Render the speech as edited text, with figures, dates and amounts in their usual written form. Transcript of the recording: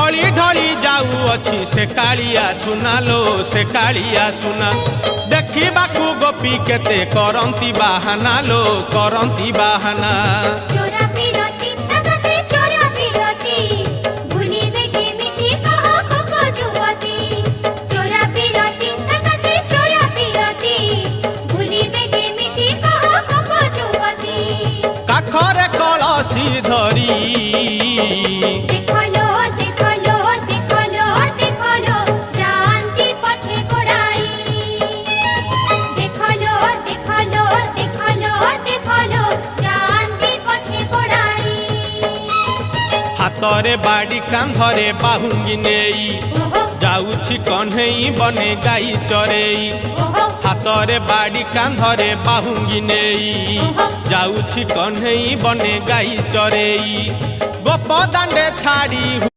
ढली ढली जाऊँगी से कालिया सुना लो से कालिया सुना देखिबाकू गोपी केते करंती बाहाना लो करंती बाहाना चोरा पिरती तसते चोरा पिरती भूलिबे केमिति कह कप जुवती चोरा पिरती तसते चोरा पिरती भूलिबे केमिति कह कप जुवती काखरे कलसी धरी देखलो देखलो देखलो देखलो जानती पछे गोड़ाई देखलो देखलो देखलो देखलो जानती पछे गोड़ाई हातरे बाड़ी कांधरे बाहुंगी नेई ओहो जाऊछि कन्हई बने गाई चरेई ओहो हातरे बाड़ी कांधरे बाहुंगी नेई जाऊछि कन्हई बने गाई चरेई गोप दांडे छाड़ी